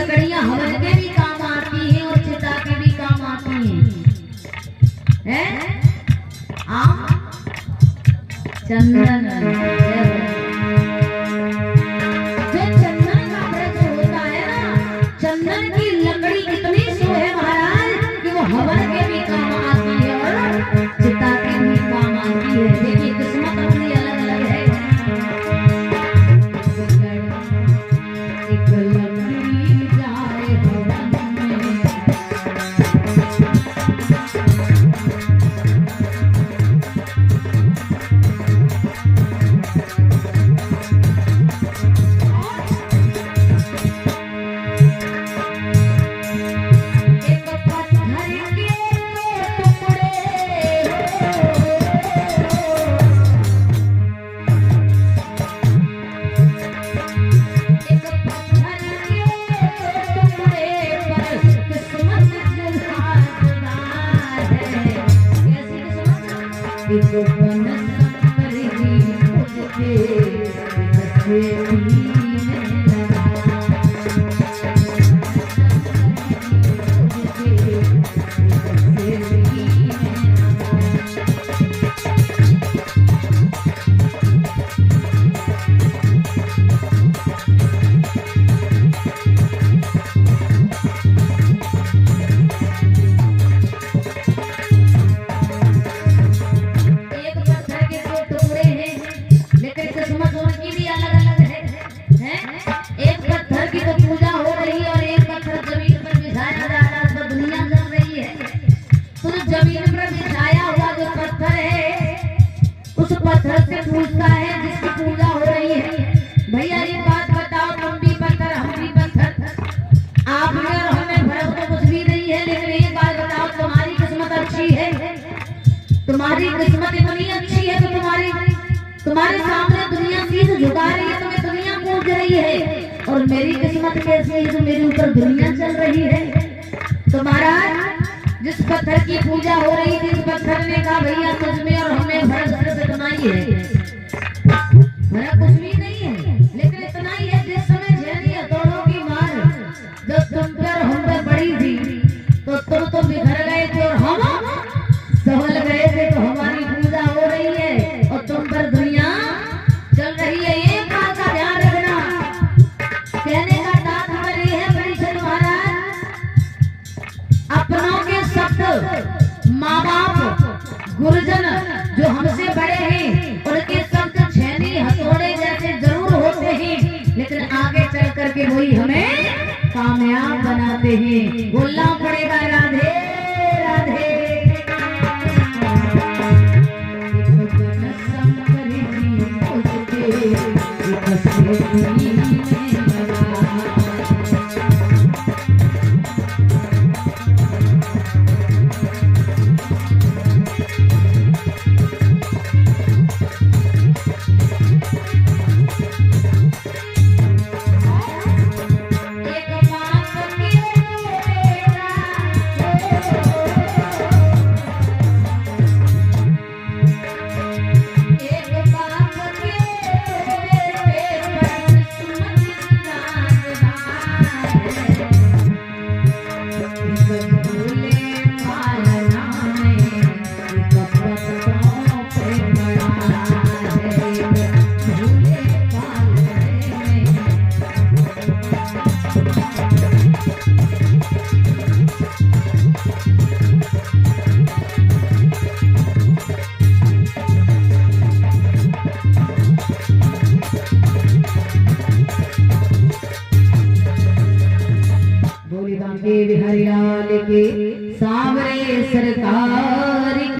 लकड़ियां हवन के भी काम आती हैं और चिता के भी काम आती हैं। आम चंदन, जो चंदन का वृक्ष होता है ना, चंदन की लकड़ी इतनी सोहे महाराज कि वो हवन के भी काम आती है और चिता के भी काम आती है। देखिए किस्मत अपनी अलग अलग है। एक लकड़ी जाए हवन में, पत्थर से पूछता है जिसकी पूजा हो रही है। भैया ये बात बताओ, तुम भी पत्थर हम भी पत्थर, आप में और हमें फर्क तो कुछ भी नहीं है, लेकिन ये बात बताओ तुम्हारी किस्मत अच्छी है, तुम्हारी किस्मत इतनी अच्छी है तो तुम्हारे सामने दुनिया शीश झुका रही है, तुम्हें दुनिया पूज रही है, और मेरी किस्मत कैसी है जो मेरे ऊपर दुनिया चल रही है। तो महाराज जिस पत्थर की पूजा हो रही थी, इस पत्थर ने कहा भैया तुझमें और हमें फर्क इतना ही है, फर्क कुछ भी नहीं है, लेकिन इतना ही है जिस समय झेली हथौड़ों की मार जब तुम पर हम पे पड़ी थी तो तुम तो बिखर गए थे और हम संभल गए थे, तो हमारी पूजा हो रही है और तुम पर दुनिया चल रही है। ये बात का ध्यान रखना। कहने का तात्पर्य है परीक्षित महाराज, अपनों के शब्द, माँ बाप, गुरुजन जो हमसे बड़े हैं उनके शब्द छेनी हथौड़े जैसे जरूर होते हैं, लेकिन आगे चल करके वही हमें कामयाब बनाते हैं। बोलना पड़ेगा राधे राधे। बिहारी लाल के सावरे सरकार।